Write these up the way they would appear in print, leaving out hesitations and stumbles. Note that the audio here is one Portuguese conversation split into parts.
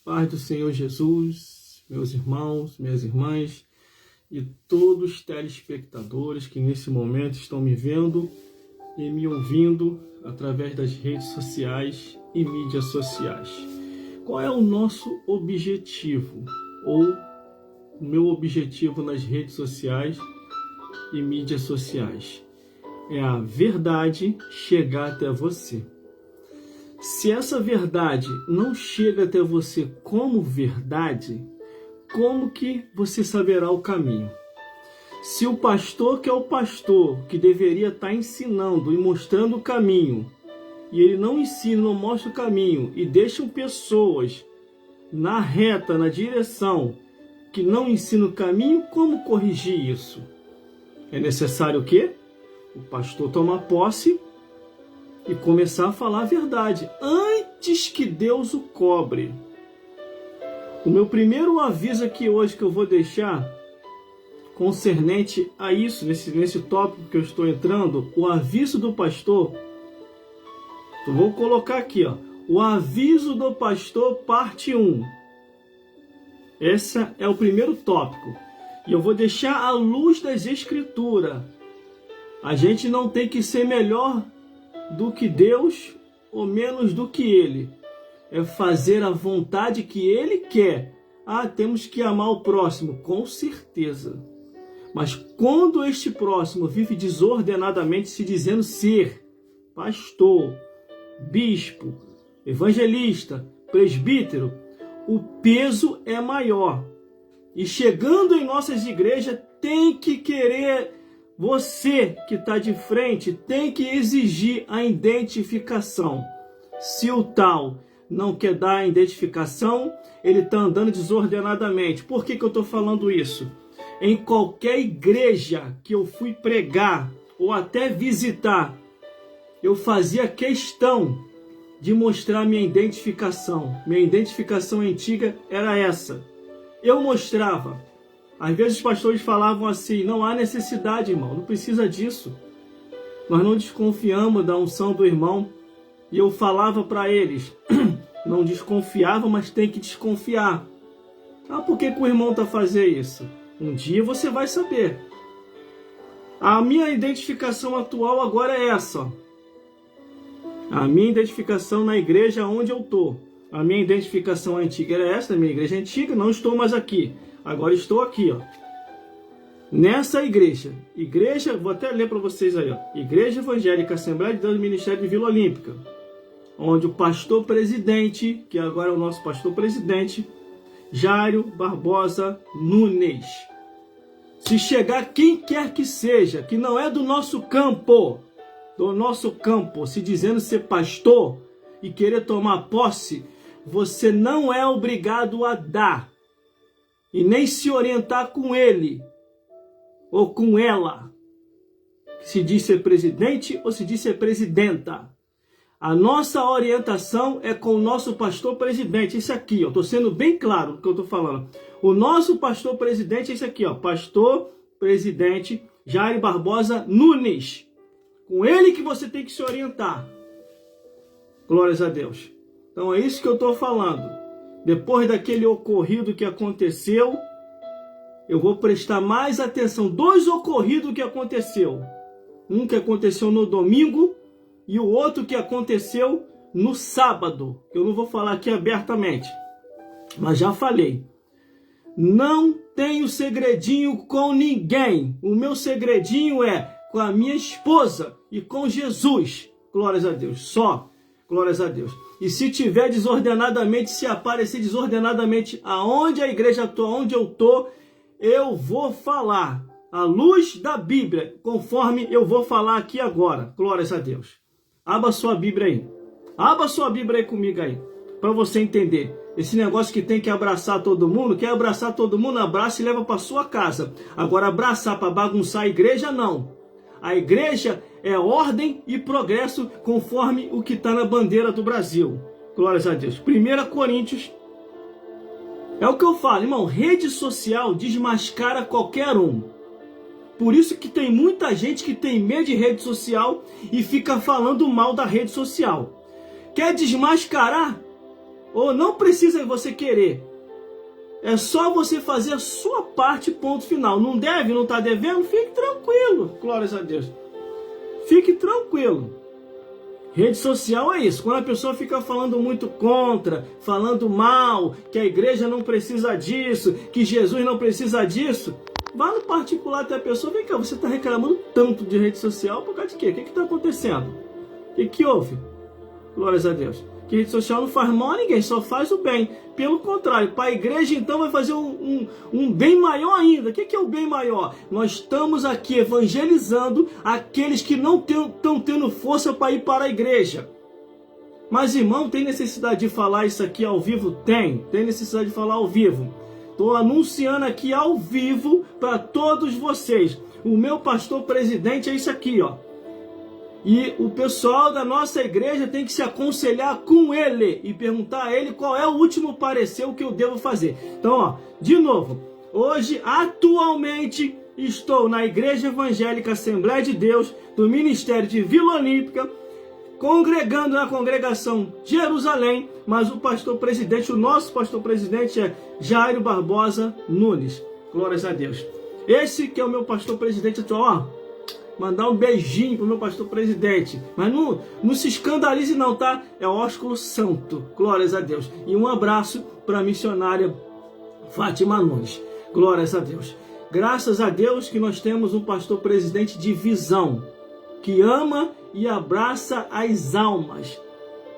Paz do Senhor Jesus, meus irmãos, minhas irmãs e todos os telespectadores que nesse momento estão me vendo e me ouvindo através das redes sociais e mídias sociais. Qual é o nosso objetivo, ou o meu objetivo nas redes sociais e mídias sociais? É a verdade chegar até você. Se essa verdade não chega até você como verdade, como que você saberá o caminho? Se o pastor, que é o pastor, que deveria estar ensinando e mostrando o caminho, e ele não ensina, não mostra o caminho, e deixam pessoas na reta, na direção, que não ensinam o caminho, como corrigir isso? É necessário o quê? O pastor tomar posse e começar a falar a verdade, antes que Deus o cobre. O meu primeiro aviso aqui hoje que eu vou deixar, concernente a isso, nesse tópico que eu estou entrando, o aviso do pastor, eu vou colocar aqui, ó, o aviso do pastor, parte 1. Esse é o primeiro tópico. E eu vou deixar à luz das Escrituras. A gente não tem que ser melhor do que Deus ou menos do que Ele. É fazer a vontade que Ele quer. Temos que amar o próximo, com certeza. Mas quando este próximo vive desordenadamente, se dizendo ser pastor, bispo, evangelista, presbítero, o peso é maior. E chegando em nossas igrejas, tem que querer, você que está de frente, tem que exigir a identificação. Se o tal não quer dar a identificação, ele está andando desordenadamente. Por que eu estou falando isso? Em qualquer igreja que eu fui pregar ou até visitar, eu fazia questão de mostrar minha identificação. Minha identificação antiga era essa. Eu mostrava. Às vezes os pastores falavam assim: não há necessidade, irmão, não precisa disso. Nós não desconfiamos da unção do irmão. E eu falava para eles: não desconfiava, mas tem que desconfiar. Por que o irmão está fazendo isso? Um dia você vai saber. A minha identificação atual agora é essa, ó. A minha identificação na igreja onde eu estou. A minha identificação antiga era essa, na minha igreja antiga. Não estou mais aqui. Agora estou aqui, ó. Nessa igreja. Vou até ler para vocês aí, ó. Igreja Evangélica Assembleia de Deus do Ministério de Vila Olímpica. Onde o pastor presidente, que agora é o nosso pastor presidente, Jairo Barbosa Nunes. Se chegar quem quer que seja, que não é do nosso campo, se dizendo ser pastor e querer tomar posse, você não é obrigado a dar e nem se orientar com ele ou com ela, se diz ser presidente ou se diz ser presidenta. A nossa orientação é com o nosso pastor presidente. Esse aqui, ó, estou sendo bem claro do que eu estou falando. O nosso pastor presidente é esse aqui, ó, pastor presidente Jairo Barbosa Nunes. Com ele que você tem que se orientar. Glórias a Deus. Então é isso que eu estou falando. Depois daquele ocorrido que aconteceu, eu vou prestar mais atenção. 2 ocorridos que aconteceu. Um que aconteceu no domingo e o outro que aconteceu no sábado. Eu não vou falar aqui abertamente, mas já falei. Não tenho segredinho com ninguém. O meu segredinho é com a minha esposa e com Jesus. Glórias a Deus. Só. Glórias a Deus. E se tiver desordenadamente, se aparecer desordenadamente aonde a igreja atua, onde eu estou, eu vou falar à luz da Bíblia, conforme eu vou falar aqui agora. Glórias a Deus. Abra sua Bíblia aí. Abra sua Bíblia aí comigo aí, para você entender. Esse negócio que tem que abraçar todo mundo, quer abraçar todo mundo, abraça e leva para sua casa. Agora abraçar para bagunçar a igreja, não. A igreja é ordem e progresso conforme o que está na bandeira do Brasil. Glórias a Deus. 1 Coríntios. É o que eu falo, irmão. Rede social desmascara qualquer um. Por isso que tem muita gente que tem medo de rede social e fica falando mal da rede social. Quer desmascarar? Ou não precisa você querer. É só você fazer a sua parte, ponto final. Não deve, não está devendo? Fique tranquilo. Glórias a Deus. Fique tranquilo. Rede social é isso. Quando a pessoa fica falando muito contra, falando mal, que a igreja não precisa disso, que Jesus não precisa disso, vá no particular até a pessoa. Vem cá, você está reclamando tanto de rede social por causa de quê? O que está acontecendo? O que houve? Glórias a Deus. Que rede social não faz mal a ninguém, só faz o bem. Pelo contrário, para a igreja então vai fazer um bem maior ainda. O que é o bem maior? Nós estamos aqui evangelizando aqueles que não estão tendo força para ir para a igreja. Mas irmão, tem necessidade de falar isso aqui ao vivo? Tem necessidade de falar ao vivo. Estou anunciando aqui ao vivo para todos vocês. O meu pastor presidente é isso aqui, ó. E o pessoal da nossa igreja tem que se aconselhar com ele e perguntar a ele qual é o último parecer, o que eu devo fazer. Então, ó, de novo, hoje, atualmente, estou na Igreja Evangélica Assembleia de Deus, do Ministério de Vila Olímpica, congregando na congregação Jerusalém, mas o pastor presidente, o nosso pastor presidente é Jairo Barbosa Nunes. Glórias a Deus. Esse que é o meu pastor presidente atual, ó. Mandar um beijinho pro meu pastor presidente. Mas não se escandalize não, tá? É ósculo santo. Glórias a Deus. E um abraço para a missionária Fátima Nunes. Glórias a Deus. Graças a Deus que nós temos um pastor presidente de visão, que ama e abraça as almas.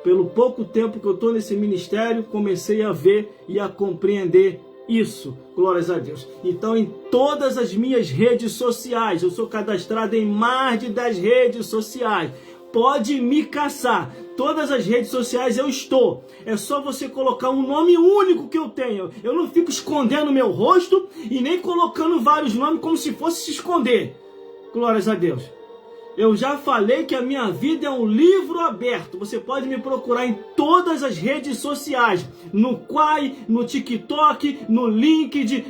Pelo pouco tempo que eu estou nesse ministério, comecei a ver e a compreender isso, glórias a Deus. Então, em todas as minhas redes sociais, eu sou cadastrado em mais de 10 redes sociais. Pode me caçar. Todas as redes sociais eu estou. É só você colocar um nome único que eu tenho. Eu não fico escondendo meu rosto e nem colocando vários nomes como se fosse se esconder. Glórias a Deus. Eu já falei que a minha vida é um livro aberto. Você pode me procurar em todas as redes sociais. No Quai, no TikTok, no LinkedIn,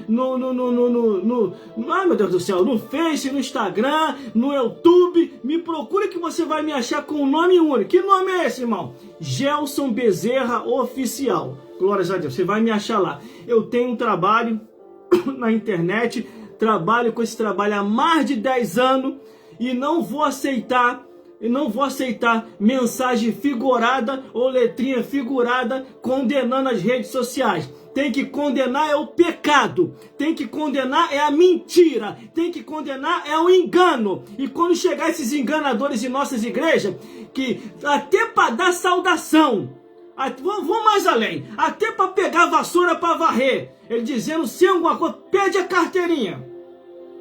ai meu Deus do céu, no Face, no Instagram, no YouTube. Me procure que você vai me achar com um nome único. Que nome é esse, irmão? Gelson Bezerra Oficial. Glórias a Deus, você vai me achar lá. Eu tenho um trabalho na internet, trabalho com esse trabalho há mais de 10 anos. E não vou aceitar mensagem figurada ou letrinha figurada condenando as redes sociais. Tem que condenar é o pecado, tem que condenar é a mentira, tem que condenar é o engano. E quando chegar esses enganadores em nossas igrejas, que até para dar saudação, vou mais além, até para pegar a vassoura para varrer, ele dizendo se alguma coisa, pede a carteirinha.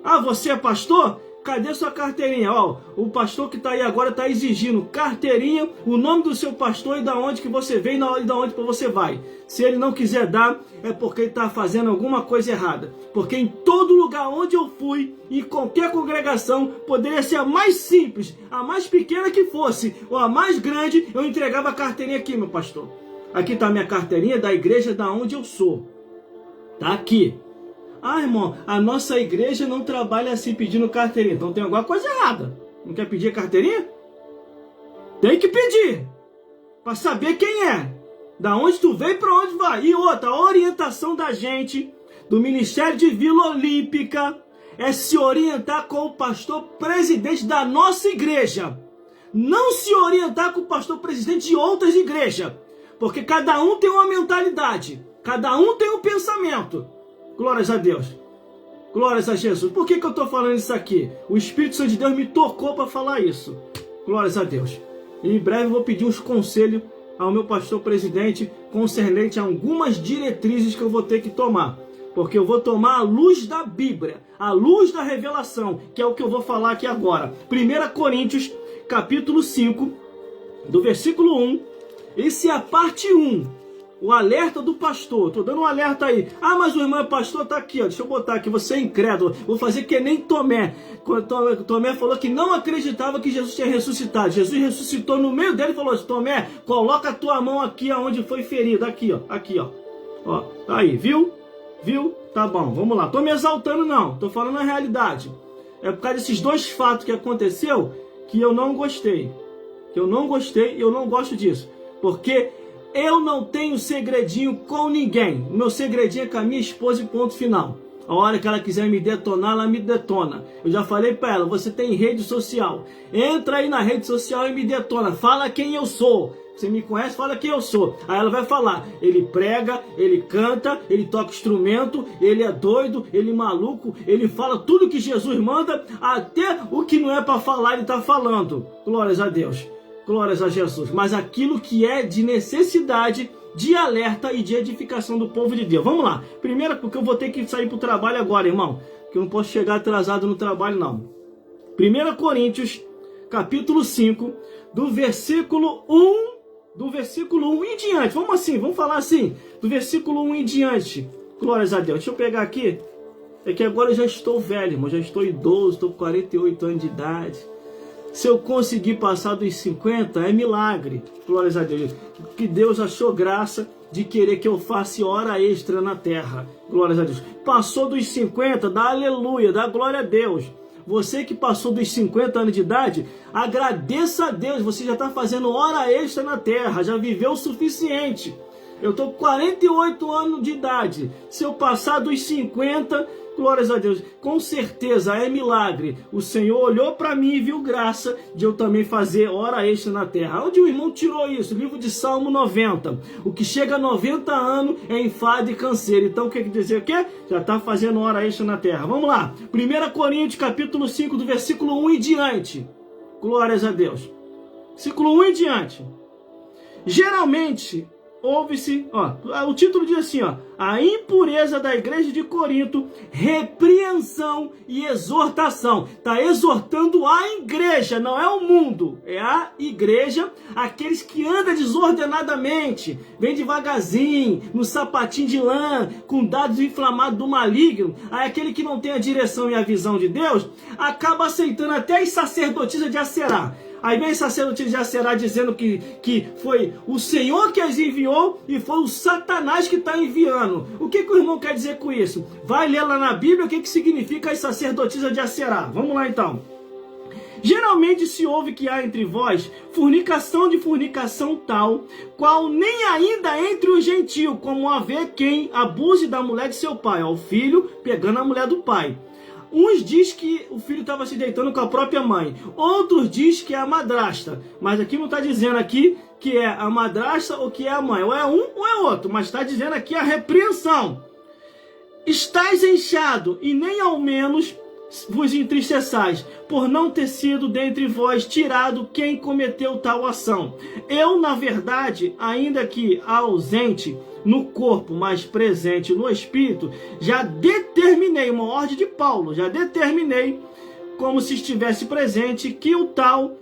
Ah, você é pastor? Cadê sua carteirinha? Ó, o pastor que está aí agora está exigindo carteirinha, o nome do seu pastor e da onde que você vem e da onde que você vai. Se ele não quiser dar, é porque ele está fazendo alguma coisa errada. Porque em todo lugar onde eu fui, em qualquer congregação, poderia ser a mais simples, a mais pequena que fosse, ou a mais grande, eu entregava a carteirinha aqui, meu pastor. Aqui está a minha carteirinha da igreja da onde eu sou. Está aqui. Ah, irmão, a nossa igreja não trabalha assim pedindo carteirinha. Então tem alguma coisa errada. Não quer pedir carteirinha? Tem que pedir. Para saber quem é. Da onde tu veio e para onde vai. E outra, a orientação da gente, do Ministério de Vila Olímpica, é se orientar com o pastor presidente da nossa igreja. Não se orientar com o pastor presidente de outras igrejas. Porque cada um tem uma mentalidade. Cada um tem um pensamento. Glórias a Deus. Glórias a Jesus. Por que eu estou falando isso aqui? O Espírito Santo de Deus me tocou para falar isso. Glórias a Deus. E em breve eu vou pedir uns conselhos ao meu pastor presidente concernente a algumas diretrizes que eu vou ter que tomar. Porque eu vou tomar a luz da Bíblia, a luz da revelação, que é o que eu vou falar aqui agora. 1 Coríntios, capítulo 5, do versículo 1. Esse é a parte 1. O alerta do pastor, estou dando um alerta aí. Ah, mas o irmão pastor está aqui, ó. Deixa eu botar aqui, você é incrédulo. Vou fazer que nem Tomé. Tomé falou que não acreditava que Jesus tinha ressuscitado. Jesus ressuscitou no meio dele e falou assim: Tomé, coloca a tua mão aqui aonde foi ferido. Aqui, ó. Aqui, ó. Ó, tá aí, viu? Viu? Tá bom, vamos lá. Tô me exaltando não, tô falando a realidade. É por causa desses dois fatos que aconteceu que eu não gostei. Que eu não gostei e eu não gosto disso. Porque Eu não tenho segredinho com ninguém. O meu segredinho é com a minha esposa e ponto final. A hora que ela quiser me detonar, ela me detona. Eu já falei para ela, você tem rede social. Entra aí na rede social e me detona. Fala quem eu sou. Você me conhece, fala quem eu sou. Aí ela vai falar, ele prega, ele canta, ele toca instrumento, ele é doido, ele é maluco, ele fala tudo que Jesus manda, até o que não é para falar ele está falando. Glórias a Deus, glórias a Jesus. Mas aquilo que é de necessidade, de alerta e de edificação do povo de Deus. Vamos lá. Primeiro, porque eu vou ter que sair para o trabalho agora, irmão. Que eu não posso chegar atrasado no trabalho, não. 1 Coríntios, capítulo 5, do versículo 1 em diante. Vamos assim, vamos falar assim. Do versículo 1 em diante. Glórias a Deus. Deixa eu pegar aqui. É que agora eu já estou velho, irmão. Já estou idoso, estou com 48 anos de idade. Se eu conseguir passar dos 50, é milagre. Glórias a Deus. Que Deus achou graça de querer que eu faça hora extra na terra. Glórias a Deus. Passou dos 50, dá aleluia, dá glória a Deus. Você que passou dos 50 anos de idade, agradeça a Deus. Você já está fazendo hora extra na terra. Já viveu o suficiente. Eu estou com 48 anos de idade. Se eu passar dos 50... glórias a Deus, com certeza é milagre. O Senhor olhou para mim e viu graça de eu também fazer hora extra na terra. Onde o irmão tirou isso? Livro de Salmo 90. O que chega a 90 anos é enfado e canseiro. Então o que quer dizer o quê? Já está fazendo hora extra na terra. Vamos lá. 1 Coríntios capítulo 5, do versículo 1 em diante. Glórias a Deus. Versículo 1 em diante. Geralmente... ouve-se, o título diz assim, a impureza da igreja de Corinto, repreensão e exortação. Está exortando a igreja, não é o mundo, é a igreja, aqueles que andam desordenadamente, vem devagarzinho, no sapatinho de lã, com dados inflamados do maligno. Aí aquele que não tem a direção e a visão de Deus, acaba aceitando até as sacerdotisas de Aserá. Aí vem sacerdotisa de Aserá dizendo que foi o Senhor que as enviou e foi o Satanás que está enviando. O que o irmão quer dizer com isso? Vai ler lá na Bíblia o que significa as sacerdotisas de Aserá. Vamos lá então. Geralmente se ouve que há entre vós fornicação de fornicação tal, qual nem ainda entre os gentios, como haver quem abuse da mulher de seu pai, o filho pegando a mulher do pai. Uns diz que o filho estava se deitando com a própria mãe. Outros diz que é a madrasta. Mas aqui não está dizendo aqui que é a madrasta ou que é a mãe. Ou é um ou é outro. Mas está dizendo aqui a repreensão. Estais inchado e nem ao menos vos entristeçais, por não ter sido dentre vós tirado quem cometeu tal ação. Eu, na verdade, ainda que ausente no corpo, mas presente no espírito, já determinei, uma ordem de Paulo, já determinei, como se estivesse presente, que o tal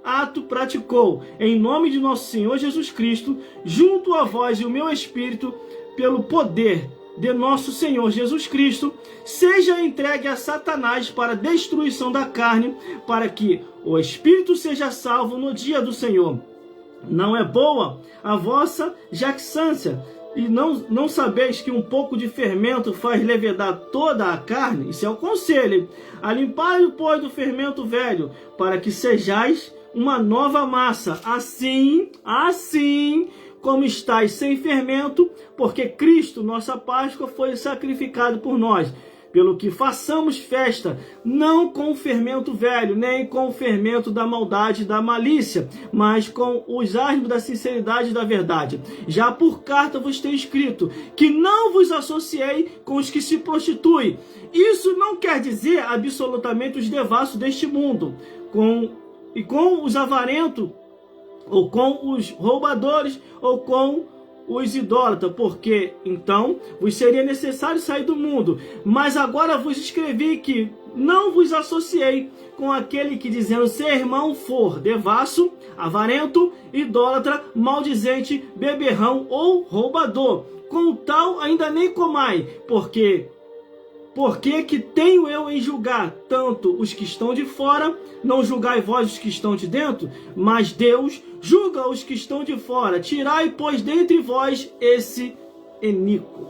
ato praticou, em nome de nosso Senhor Jesus Cristo, junto a vós e o meu espírito, pelo poder de nosso Senhor Jesus Cristo, seja entregue a Satanás para a destruição da carne, para que o espírito seja salvo no dia do Senhor. Não é boa a vossa jactância, e não sabeis que um pouco de fermento faz levedar toda a carne? Isso é o conselho. Alimpai o pois do fermento velho, para que sejais uma nova massa, assim como estáis sem fermento, porque Cristo, nossa Páscoa, foi sacrificado por nós. Pelo que façamos festa, não com o fermento velho, nem com o fermento da maldade e da malícia, mas com os asmos da sinceridade e da verdade. Já por carta vos tenho escrito, que não vos associei com os que se prostituem. Isso não quer dizer absolutamente os devassos deste mundo, com os avarentos, ou com os roubadores, ou com os idólatras, porque então vos seria necessário sair do mundo. Mas agora vos escrevi que não vos associei com aquele que, dizendo ser irmão, for devasso, avarento, idólatra, maldizente, beberrão ou roubador. Com o tal ainda nem comai, porque que tenho eu em julgar tanto os que estão de fora? Não julgai vós os que estão de dentro? Mas Deus julga os que estão de fora. Tirai, pois, dentre vós esse iníquo.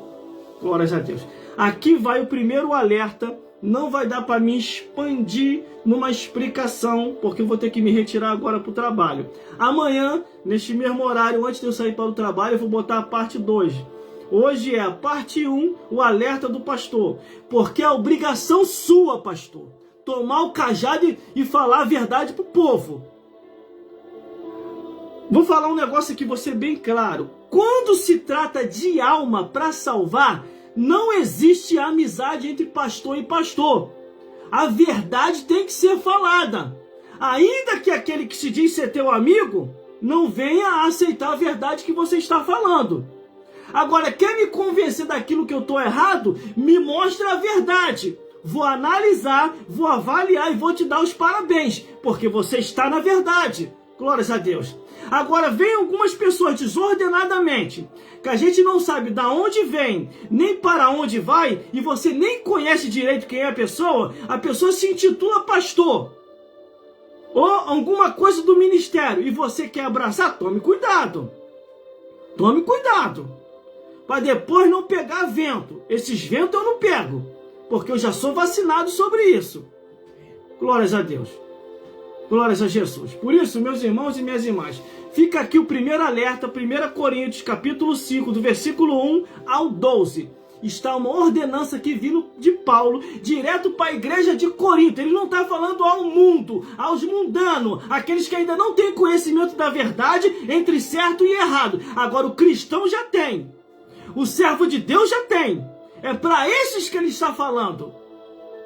Glórias a Deus. Aqui vai o primeiro alerta não vai dar para me expandir numa explicação, porque eu vou ter que me retirar agora para o trabalho. Amanhã, neste mesmo horário, antes de eu sair para o trabalho, eu vou botar a parte 2. Hoje é a parte 1, o alerta do pastor. Porque é obrigação sua, pastor, tomar o cajado e falar a verdade para o povo. Vou falar um negócio aqui, vou ser bem claro. Quando se trata de alma para salvar, não existe amizade entre pastor e pastor. A verdade tem que ser falada. Ainda que aquele que se diz ser teu amigo não venha a aceitar a verdade que você está falando. Agora, quer me convencer daquilo que eu estou errado? Me mostra a verdade. Vou analisar, vou avaliar e vou te dar os parabéns, porque você está na verdade. Glórias a Deus. Agora, vem algumas pessoas desordenadamente, que a gente não sabe de onde vem, nem para onde vai, e você nem conhece direito quem é a pessoa se intitula pastor, ou alguma coisa do ministério, e você quer abraçar, tome cuidado. Tome cuidado, para depois não pegar vento. Esses ventos eu não pego, porque eu já sou vacinado sobre isso. Glórias a Deus. Glórias a Jesus. Por isso, meus irmãos e minhas irmãs, fica aqui o primeiro alerta, 1 Coríntios, capítulo 5, do versículo 1 ao 12. Está uma ordenança aqui vindo de Paulo, direto para a igreja de Corinto. Ele não está falando ao mundo, aos mundanos, aqueles que ainda não têm conhecimento da verdade entre certo e errado. Agora o cristão já tem. O servo de Deus já tem. É para esses que ele está falando.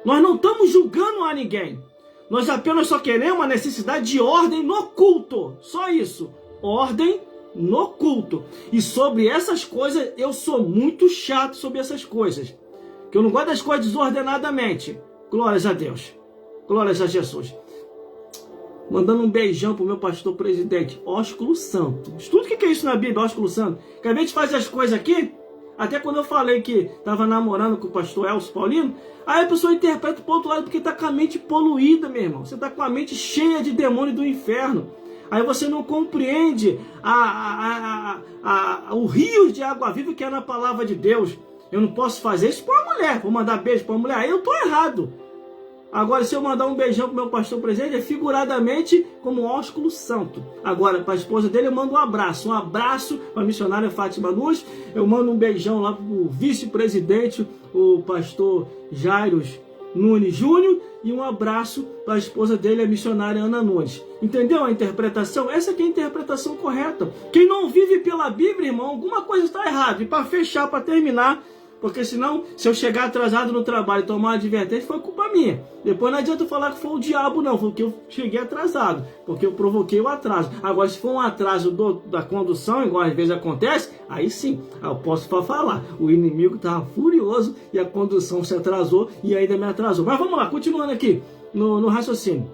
Nós não estamos julgando a ninguém. Nós apenas só queremos a necessidade de ordem no culto. Só isso. Ordem no culto. E sobre essas coisas, eu sou muito chato sobre essas coisas. Que eu não gosto das coisas desordenadamente. Glórias a Deus. Glórias a Jesus. Mandando um beijão pro meu pastor presidente, Ósculo Santo. Estuda o que é isso na Bíblia, Ósculo Santo. Acabei de fazer as coisas aqui. Até quando eu falei que estava namorando com o pastor Elcio Paulino, aí a pessoa interpreta pro outro lado porque está com a mente poluída, meu irmão. Você está com a mente cheia de demônio do inferno. Aí você não compreende o rio de água viva que é na palavra de Deus. Eu não posso fazer isso para uma mulher, vou mandar beijo para uma mulher, aí eu estou errado. Agora, se eu mandar um beijão pro meu pastor presidente, é figuradamente como Ósculo Santo. Agora, para a esposa dele, eu mando um abraço. Um abraço para a missionária Fátima Luz. Eu mando um beijão lá pro vice-presidente, o pastor Jairos Nunes Júnior. E um abraço para a esposa dele, a missionária Ana Nunes. Entendeu a interpretação? Essa aqui é a interpretação correta. Quem não vive pela Bíblia, irmão, alguma coisa está errada. E para fechar, para terminar... Porque senão, se eu chegar atrasado no trabalho e tomar uma advertência, foi culpa minha. Depois não adianta falar que foi o diabo, não. Foi porque eu cheguei atrasado. Porque eu provoquei o atraso. Agora, se for um atraso da condução, igual às vezes acontece, aí sim, eu posso falar. O inimigo estava furioso e a condução se atrasou e ainda me atrasou. Mas vamos lá, continuando aqui no raciocínio.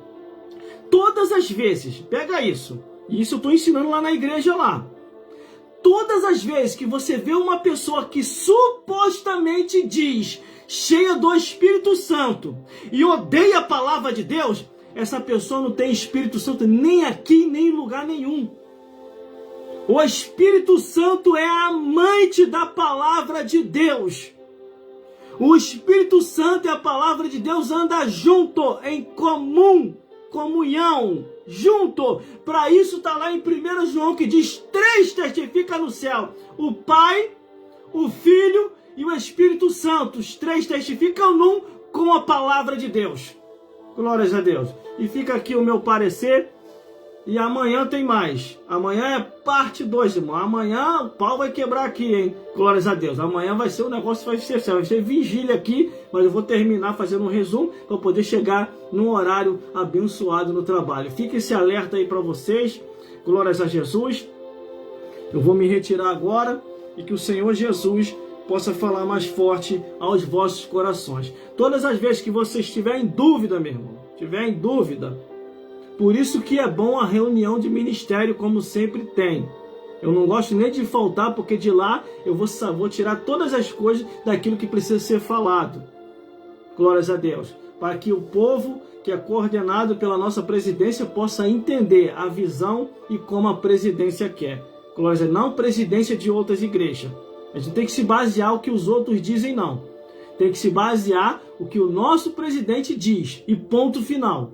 Todas as vezes, pega isso. E isso eu estou ensinando lá na igreja lá. Todas as vezes que você vê uma pessoa que supostamente diz, cheia do Espírito Santo, e odeia a palavra de Deus, essa pessoa não tem Espírito Santo nem aqui, nem em lugar nenhum. O Espírito Santo é amante da palavra de Deus. O Espírito Santo e a palavra de Deus andam junto, em comunhão, junto. Para isso está lá em 1 João que diz, 3 testificam no céu, o Pai, o Filho e o Espírito Santo. Os 3 testificam num com a palavra de Deus. Glórias a Deus. E fica aqui o meu parecer. E amanhã tem mais. Amanhã é parte 2, irmão. Amanhã o pau vai quebrar aqui, hein? Glórias a Deus. Amanhã vai ser o negócio, vai ser vigília aqui. Mas eu vou terminar fazendo um resumo para poder chegar num horário abençoado no trabalho. Fica esse alerta aí para vocês. Glórias a Jesus. Eu vou me retirar agora e que o Senhor Jesus possa falar mais forte aos vossos corações. Todas as vezes que você estiver em dúvida, meu irmão, estiver em dúvida, por isso que é bom a reunião de ministério, como sempre tem. Eu não gosto nem de faltar, porque de lá eu vou tirar todas as coisas daquilo que precisa ser falado. Glórias a Deus. Para que o povo que é coordenado pela nossa presidência possa entender a visão e como a presidência quer. Glórias a Deus. Não presidência de outras igrejas. A gente tem que se basear no que os outros dizem, não. Tem que se basear o que o nosso presidente diz. E ponto final.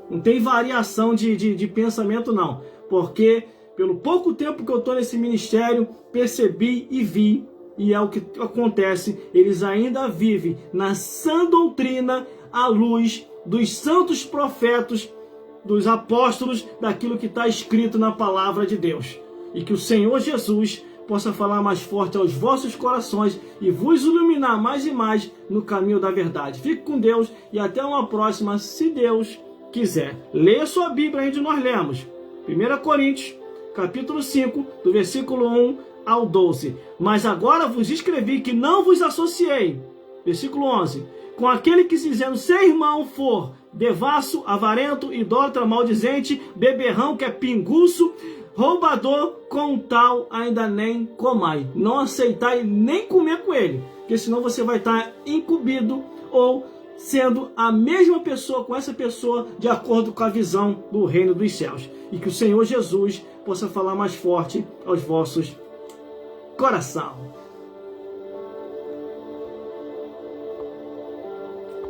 Não tem variação de pensamento, não. Porque, pelo pouco tempo que eu estou nesse ministério, percebi e vi, e é o que acontece, eles ainda vivem na sã doutrina à luz dos santos profetas, dos apóstolos, daquilo que está escrito na palavra de Deus. E que o Senhor Jesus possa falar mais forte aos vossos corações e vos iluminar mais e mais no caminho da verdade. Fique com Deus e até uma próxima, se Deus quiser. Leia sua Bíblia onde nós lemos. 1 Coríntios, capítulo 5, do versículo 1 ao 12. Mas agora vos escrevi que não vos associei, versículo 11, com aquele que, se dizendo ser irmão, for devasso, avarento, idólatra, maldizente, beberrão, que é pinguço, roubador, com tal ainda nem comai. Não aceitai nem comer com ele, porque senão você vai estar incumbido ou sendo a mesma pessoa com essa pessoa, de acordo com a visão do reino dos céus. E que o Senhor Jesus possa falar mais forte aos vossos corações.